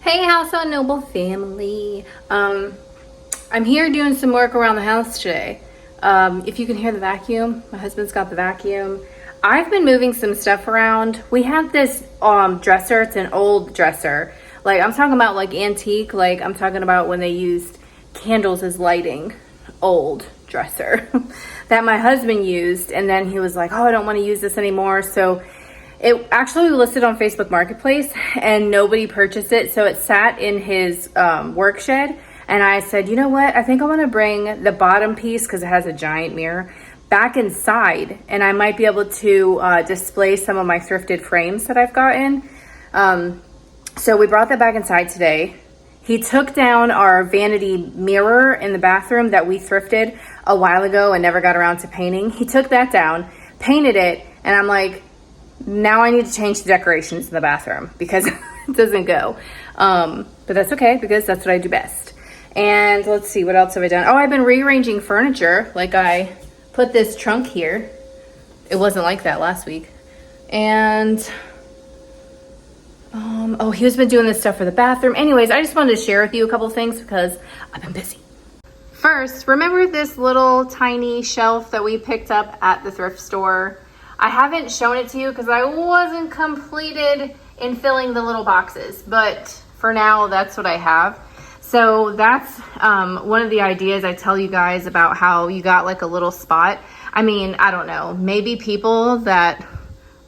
Hey, House on Noble family. I'm here doing some work around the house today. If you can hear the vacuum, my husband's got the vacuum. I've been moving some stuff around. We have this dresser. It's an old dresser. Like, I'm talking about like antique. Like, I'm talking about when they used candles as lighting. Old dresser that my husband used, and then he was like, oh, I don't want to use this anymore. So it actually listed on Facebook Marketplace and nobody purchased it. So it sat in his work shed. And I said, you know what? I think I want to bring the bottom piece, because it has a giant mirror, back inside. And I might be able to display some of my thrifted frames that I've gotten. So we brought that back inside today. He took down our vanity mirror in the bathroom that we thrifted a while ago and never got around to painting. He took that down, painted it, and I'm like, now I need to change the decorations in the bathroom because it doesn't go. But that's okay, because that's what I do best. And let's see, what else have I done? Oh, I've been rearranging furniture. Like, I put this trunk here. It wasn't like that last week. And oh, he's been doing this stuff for the bathroom. Anyways, I just wanted to share with you a couple of things because I've been busy. First, remember this little tiny shelf that we picked up at the thrift store? I haven't shown it to you because I wasn't completed in filling the little boxes, but for now, that's what I have. So that's one of the ideas I tell you guys about, how you got like a little spot. I mean, I don't know, maybe people that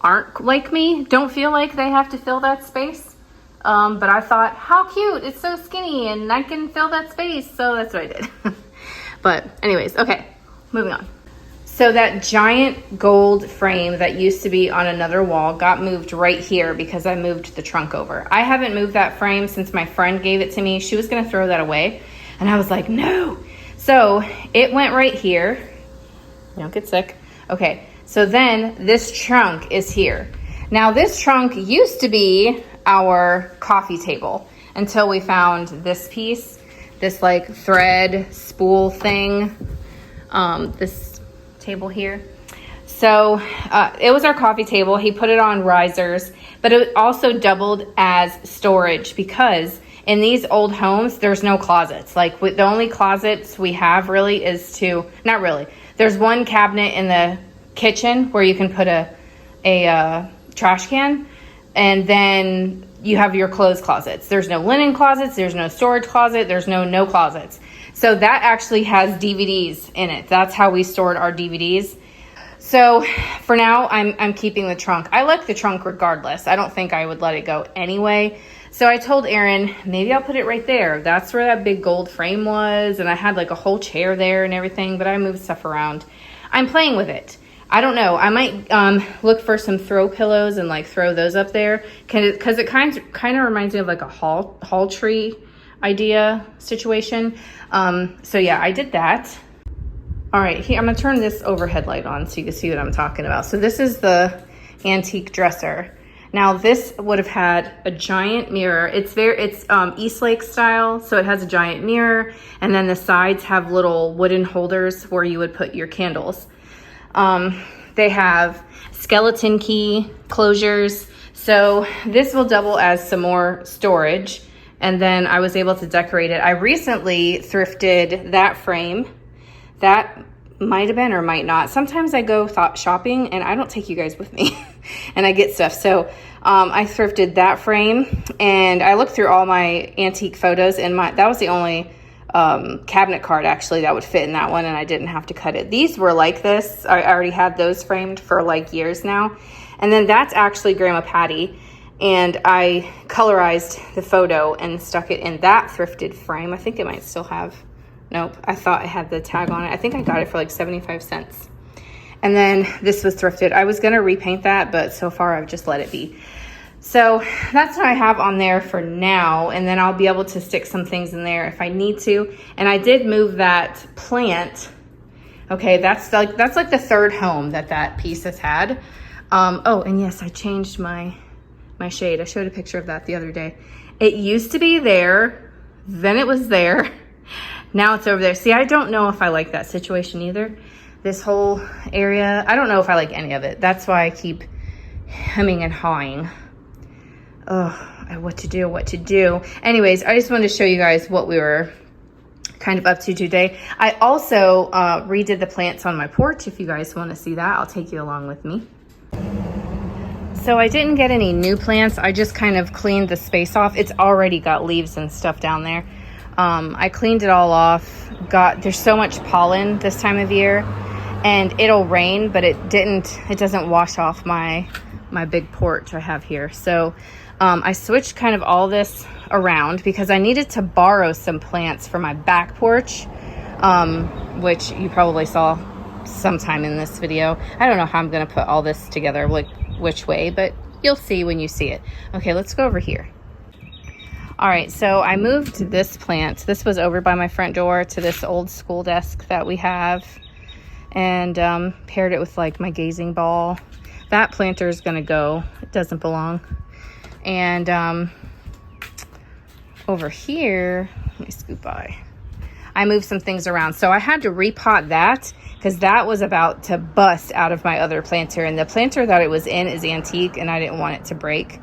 aren't like me don't feel like they have to fill that space. But I thought, how cute, it's so skinny and I can fill that space. So that's what I did. But anyways, okay, moving on. So that giant gold frame that used to be on another wall got moved right here because I moved the trunk over. I haven't moved that frame since my friend gave it to me. She was gonna throw that away. And I was like, no. So it went right here. Don't get sick. Okay, so then this trunk is here. Now this trunk used to be our coffee table until we found this piece, this like thread spool thing, this table here. So it was our coffee table. He put it on risers, but it also doubled as storage because in these old homes, there's no closets. Like, the only closets we have really is not really. There's one cabinet in the kitchen where you can put a trash can, and then you have your clothes closets. There's no linen closets. There's no storage closet. There's no closets. So that actually has DVDs in it. That's how we stored our DVDs. So for now, I'm keeping the trunk. I like the trunk regardless. I don't think I would let it go anyway. So I told Aaron, maybe I'll put it right there. That's where that big gold frame was. And I had like a whole chair there and everything, but I moved stuff around. I'm playing with it. I don't know. I might look for some throw pillows and like throw those up there. Because it kind of reminds me of like a hall tree idea situation. So yeah, I did that. All right, here, I'm gonna turn this overhead light on so you can see what I'm talking about. So this is the antique dresser. Now this would have had a giant mirror. It's Eastlake style, so it has a giant mirror, and then the sides have little wooden holders where you would put your candles. They have skeleton key closures. So this will double as some more storage. And then I was able to decorate it. I recently thrifted that frame. That might have been or might not. Sometimes I go shopping and I don't take you guys with me and I get stuff. So I thrifted that frame, and I looked through all my antique photos, and that was the only cabinet card actually that would fit in that one, and I didn't have to cut it. These were like this. I already had those framed for like years now. And then that's actually Grandma Patty. And I colorized the photo and stuck it in that thrifted frame. I think it might still have, nope, I thought it had the tag on it. I think I got it for like 75 cents. And then this was thrifted. I was gonna repaint that, but so far I've just let it be. So that's what I have on there for now. And then I'll be able to stick some things in there if I need to. And I did move that plant. Okay, that's like the third home that piece has had. Oh, and yes, I changed my shade. I showed a picture of that the other day. It used to be there, then it was there, now it's over there. See, I don't know if I like that situation either. This whole area, I don't know if I like any of it. That's why I keep hemming and hawing. what to do. Anyways, I just wanted to show you guys what we were kind of up to today. I also redid the plants on my porch. If you guys want to see that, I'll take you along with me. So I didn't get any new plants. I just kind of cleaned the space off. It's already got leaves and stuff down there. I cleaned it all off. There's so much pollen this time of year, and it'll rain, but it doesn't wash off my big porch I have here. So I switched kind of all this around because I needed to borrow some plants for my back porch, which you probably saw sometime in this video. I don't know how I'm going to put all this together, like which way, but you'll see when you see it. Okay, let's go over here. All right, so I moved this plant. This was over by my front door to this old school desk that we have, and paired it with like my gazing ball. That planter is going to go. It doesn't belong. And over here, let me scoot by. I moved some things around. So I had to repot that because that was about to bust out of my other planter. And the planter that it was in is antique and I didn't want it to break.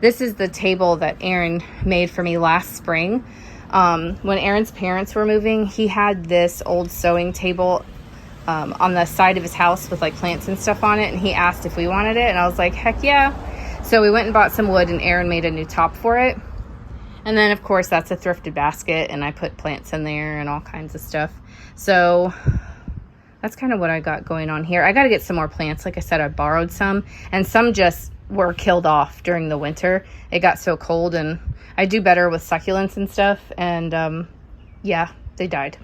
This is the table that Aaron made for me last spring. When Aaron's parents were moving, he had this old sewing table on the side of his house with like plants and stuff on it. And he asked if we wanted it. And I was like, heck yeah. So we went and bought some wood and Aaron made a new top for it. And then, of course, that's a thrifted basket, and I put plants in there and all kinds of stuff. So that's kind of what I got going on here. I got to get some more plants. Like I said, I borrowed some, and some just were killed off during the winter. It got so cold, and I do better with succulents and stuff, and yeah, they died.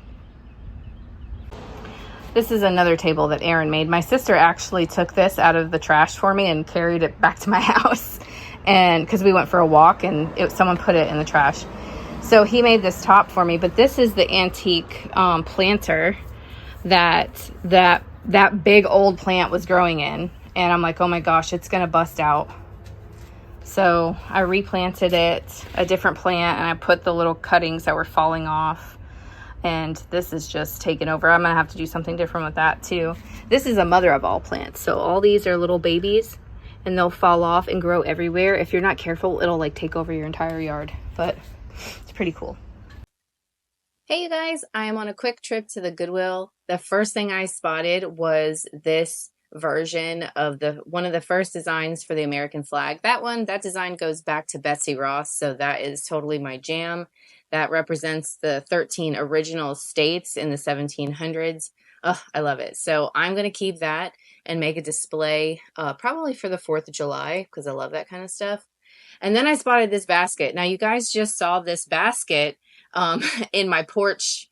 This is another table that Aaron made. My sister actually took this out of the trash for me and carried it back to my house. And because we went for a walk and someone put it in the trash. So he made this top for me, but this is the antique planter that big old plant was growing in. And I'm like, oh my gosh, it's going to bust out. So I replanted it, a different plant, and I put the little cuttings that were falling off. And this is just taken over. I'm going to have to do something different with that too. This is a mother of all plants. So all these are little babies. And they'll fall off and grow everywhere. If you're not careful, it'll like take over your entire yard, but it's pretty cool. Hey you guys, I am on a quick trip to the Goodwill. The first thing I spotted was this version of one of the first designs for the American flag. That design goes back to Betsy Ross, so that is totally my jam. That represents the 13 original states in the 1700s. Oh, I love it. So I'm going to keep that and make a display probably for the 4th of July because I love that kind of stuff. And then I spotted this basket. Now you guys just saw this basket in my porch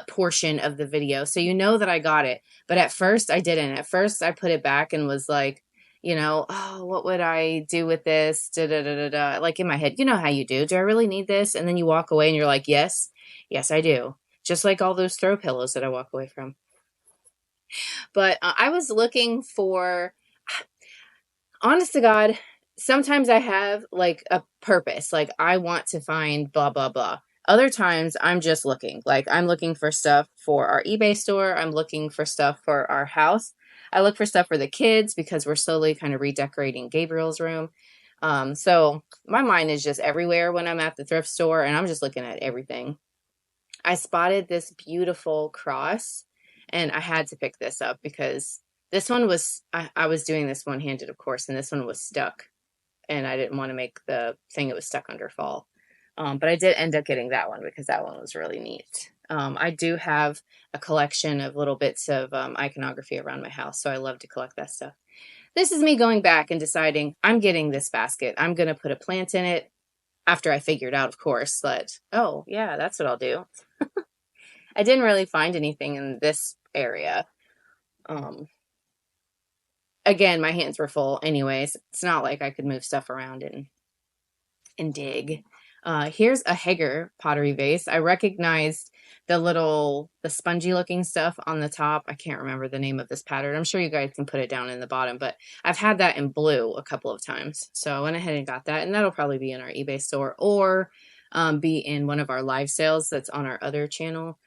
portion of the video. So you know that I got it. But at first I didn't. At first I put it back and was like, oh, what would I do with this? Like in my head, you know how you do. Do I really need this? And then you walk away and you're like, yes, I do. Just like all those throw pillows that I walk away from. But I was looking for, honest to God, sometimes I have like a purpose. Like I want to find blah, blah, blah. Other times I'm just looking. Like I'm looking for stuff for our eBay store. I'm looking for stuff for our house. I look for stuff for the kids because we're slowly kind of redecorating Gabriel's room. So my mind is just everywhere when I'm at the thrift store and I'm just looking at everything. I spotted this beautiful cross. And I had to pick this up because this one was, I was doing this one-handed, of course, and this one was stuck. And I didn't want to make the thing it was stuck under fall. But I did end up getting that one because that one was really neat. I do have a collection of little bits of iconography around my house, so I love to collect that stuff. This is me going back and deciding I'm getting this basket. I'm going to put a plant in it after I figured out, of course, that, oh, yeah, that's what I'll do. I didn't really find anything in this area. Again, my hands were full anyways. It's not like I could move stuff around and dig. Here's a Hager pottery vase. I recognized the spongy looking stuff on the top. I can't remember the name of this pattern. I'm sure you guys can put it down in the bottom, but I've had that in blue a couple of times. So I went ahead and got that, and that'll probably be in our eBay store or be in one of our live sales that's on our other channel.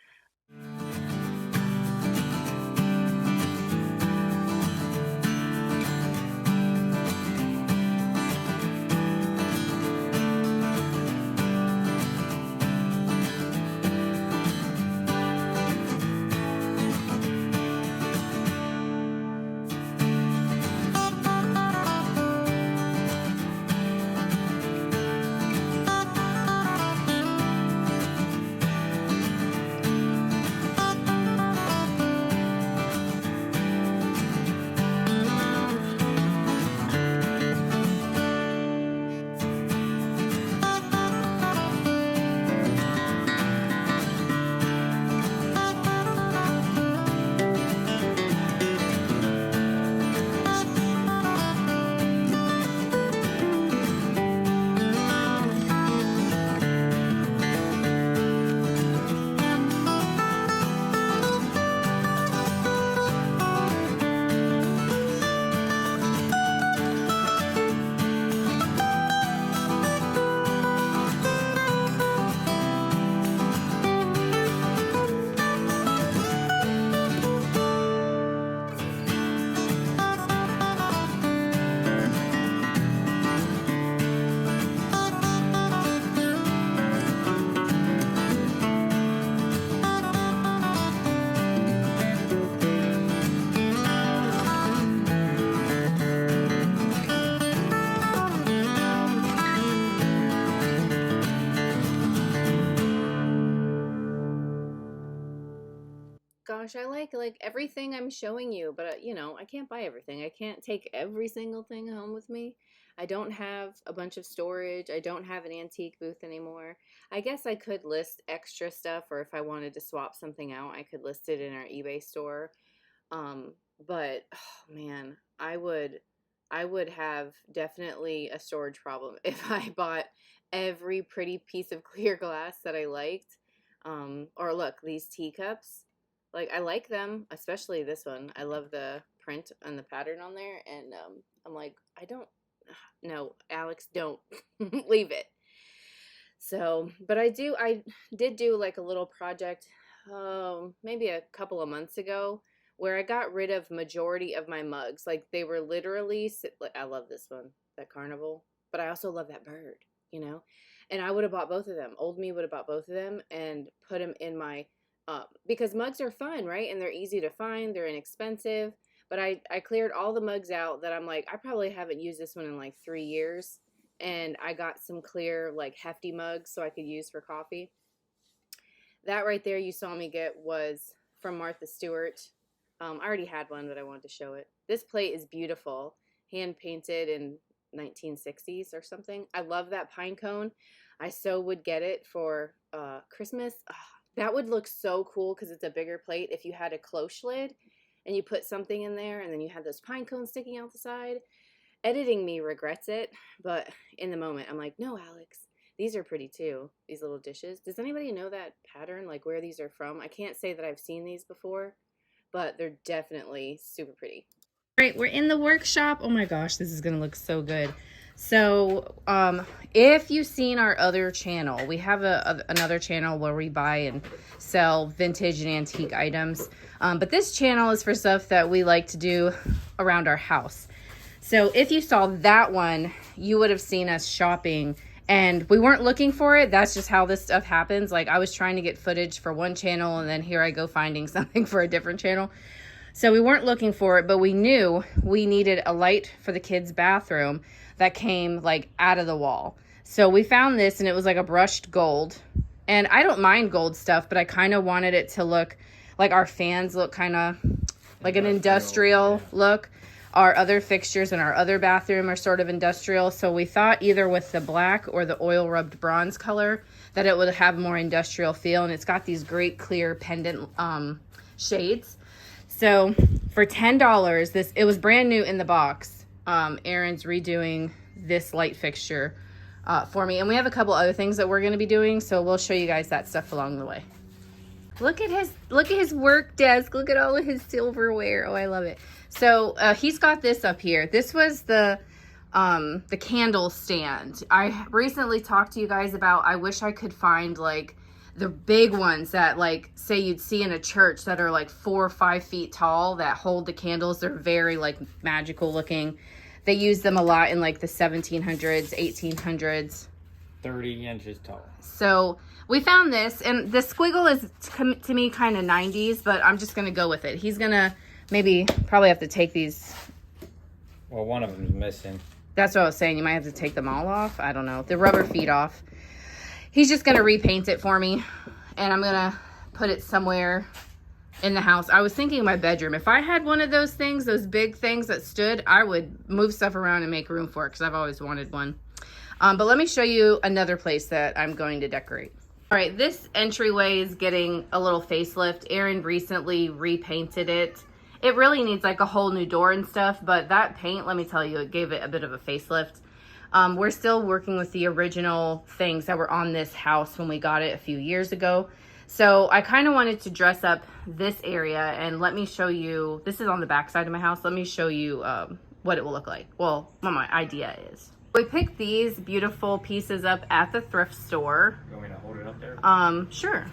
gosh, I like everything I'm showing you, but you know, I can't buy everything. I can't take every single thing home with me. I don't have a bunch of storage. I don't have an antique booth anymore. I guess I could list extra stuff, or if I wanted to swap something out, I could list it in our eBay store. But oh man, I would have definitely a storage problem if I bought every pretty piece of clear glass that I liked. Or look, these teacups. Like, I like them, especially this one. I love the print and the pattern on there. And I'm like, I don't, no, Alex, don't leave it. So, but I did do like a little project, maybe a couple of months ago, where I got rid of majority of my mugs. Like, they were literally, like, I love this one, that carnival, but I also love that bird, you know? And I would have bought both of them. Old me would have bought both of them and put them in my, because mugs are fun, right? And they're easy to find, they're inexpensive. But I cleared all the mugs out that I'm like, I probably haven't used this one in like 3 years. And I got some clear, like, hefty mugs so I could use for coffee. That right there you saw me get was from Martha Stewart. I already had one, but I wanted to show it. This plate is beautiful, hand painted in 1960s or something. I love that pine cone. I so would get it for Christmas. That would look so cool because it's a bigger plate if you had a cloche lid and you put something in there and then you had those pine cones sticking out the side. Editing me regrets it, but in the moment I'm like, no, Alex, these are pretty too, these little dishes. Does anybody know that pattern, like where these are from? I can't say that I've seen these before, but they're definitely super pretty. All right, we're in the workshop. Oh my gosh, this is gonna look so good. So if you've seen our other channel, we have another channel where we buy and sell vintage and antique items, but this channel is for stuff that we like to do around our house. So if you saw that one, you would have seen us shopping, and we weren't looking for it. That's just how this stuff happens. Like, I was trying to get footage for one channel, and then here I go finding something for a different channel. So we weren't looking for it, but we knew we needed a light for the kids' bathroom that came like out of the wall. So we found this, and it was like a brushed gold. And I don't mind gold stuff, but I kind of wanted it to look like our fans look kind of like an industrial look. Our other fixtures in our other bathroom are sort of industrial. So we thought either with the black or the oil rubbed bronze color that it would have more industrial feel. And it's got these great clear pendant shades. So for $10, it was brand new in the box. Aaron's redoing this light fixture for me. And we have a couple other things that we're going to be doing. So we'll show you guys that stuff along the way. Look at his work desk. Look at all of his silverware. Oh, I love it. So he's got this up here. This was the candle stand. I recently talked to you guys about, I wish I could find like the big ones that, like, say you'd see in a church that are like 4 or 5 feet tall that hold the candles. They're very like magical looking. They use them a lot in like the 1700s, 1800s. 30 inches tall. So we found this, and the squiggle is to me kind of 90s, but I'm just gonna go with it. He's gonna probably have to take these. Well, one of them is missing. That's what I was saying. You might have to take them all off. I don't know. The rubber feet off. He's just gonna repaint it for me, and I'm gonna put it somewhere in the house. I was thinking my bedroom. If I had one of those things, those big things that stood, I would move stuff around and make room for it because I've always wanted one. But let me show you another place that I'm going to decorate. All right, this entryway is getting a little facelift. Aaron recently repainted it. It really needs like a whole new door and stuff, but that paint, let me tell you, it gave it a bit of a facelift. We're still working with the original things that were on this house when we got it a few years ago. So I kind of wanted to dress up this area, and let me show you, this is on the back side of my house. Let me show you what it will look like. Well, what my idea is. We picked these beautiful pieces up at the thrift store. You want me to hold it up there? Sure.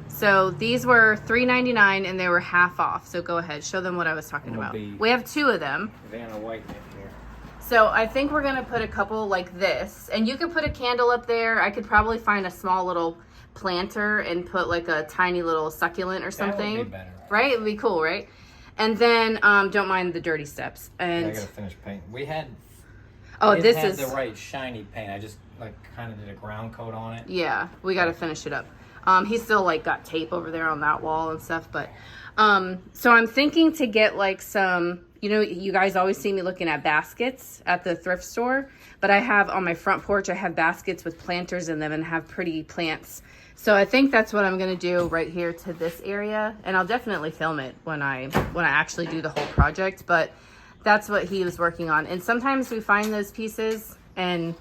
So these were $3.99 and they were half off. So go ahead, show them what I was talking about. We have 2 of them. Vanna White in here. So I think we're gonna put a couple like this, and you could put a candle up there. I could probably find a small little planter and put like a tiny little succulent or something. That would be better. Right? It would be cool, right? And then don't mind the dirty steps. And I gotta finish paint. We had. Oh, this had is the right shiny paint. I just like kind of did a ground coat on it. Yeah, we got to finish it up. He's still like got tape over there on that wall and stuff, but so I'm thinking to get like some, you know, you guys always see me looking at baskets at the thrift store, but I have on my front porch, I have baskets with planters in them and have pretty plants. So I think that's what I'm gonna do right here to this area, and I'll definitely film it when I actually do the whole project, but that's what he was working on. And sometimes we find those pieces and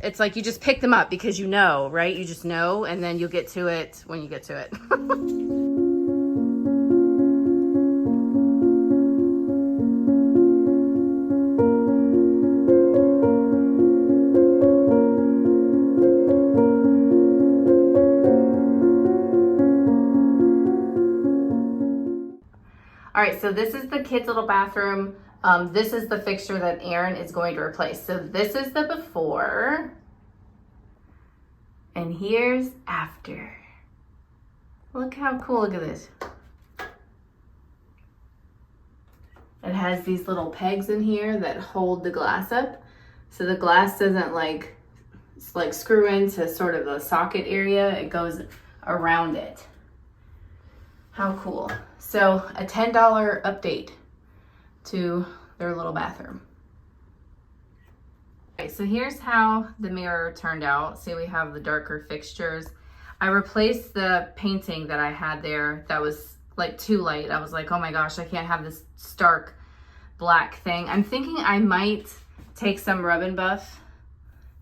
it's like you just pick them up because you know, right? You just know, and then you'll get to it when you get to it. All right, so this is the kids' little bathroom. This is the fixture that Aaron is going to replace. So this is the before, and here's after. Look how cool, look at this. It has these little pegs in here that hold the glass up. So the glass doesn't like screw into sort of the socket area. It goes around it. How cool. So a $10 update to their little bathroom. Okay, so here's how the mirror turned out. See, we have the darker fixtures. I replaced the painting that I had there that was like too light. I was like, oh my gosh, I can't have this stark black thing. I'm thinking I might take some Rub and Buff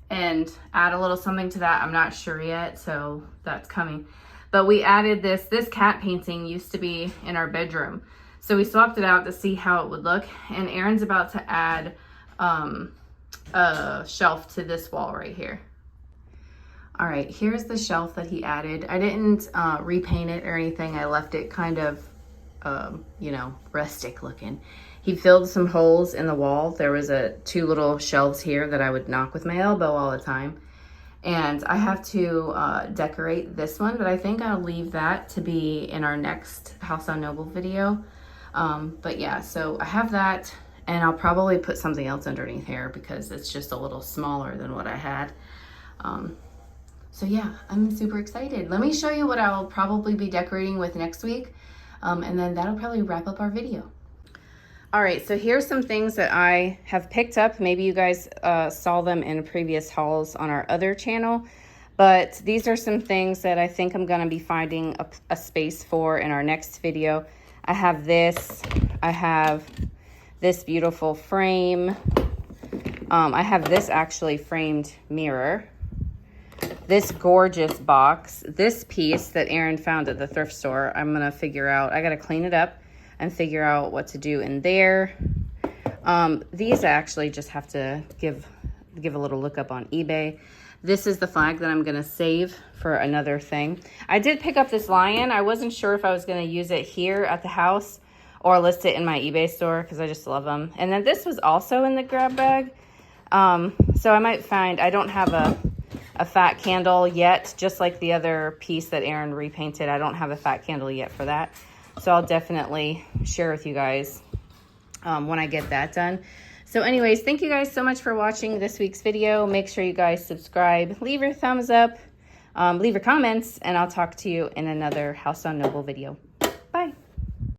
and add a little something to that. I'm not sure yet, so that's coming. But we added this cat painting used to be in our bedroom. So we swapped it out to see how it would look. And Aaron's about to add a shelf to this wall right here. All right, here's the shelf that he added. I didn't repaint it or anything. I left it kind of, you know, rustic looking. He filled some holes in the wall. There was two little shelves here that I would knock with my elbow all the time. And I have to decorate this one, but I think I'll leave that to be in our next House on Noble video. But yeah, so I have that, and I'll probably put something else underneath here because it's just a little smaller than what I had. So yeah, I'm super excited. Let me show you what I'll probably be decorating with next week, and then that'll probably wrap up our video. All right, so here's some things that I have picked up. Maybe you guys saw them in previous hauls on our other channel, but these are some things that I think I'm gonna be finding a space for in our next video. I have this, I have this beautiful frame. I have this actually framed mirror. This gorgeous box, this piece that Aaron found at the thrift store, I'm gonna figure out, I gotta clean it up and figure out what to do in there. These I actually just have to give a little look up on eBay. This is the flag that I'm gonna save for another thing. I did pick up this lion. I wasn't sure if I was gonna use it here at the house or list it in my eBay store because I just love them. And then this was also in the grab bag. So I might find, I don't have a fat candle yet, just like the other piece that Aaron repainted. I don't have a fat candle yet for that. So I'll definitely share with you guys when I get that done. So anyways, thank you guys so much for watching this week's video. Make sure you guys subscribe, leave your thumbs up, leave your comments, and I'll talk to you in another House on Noble video.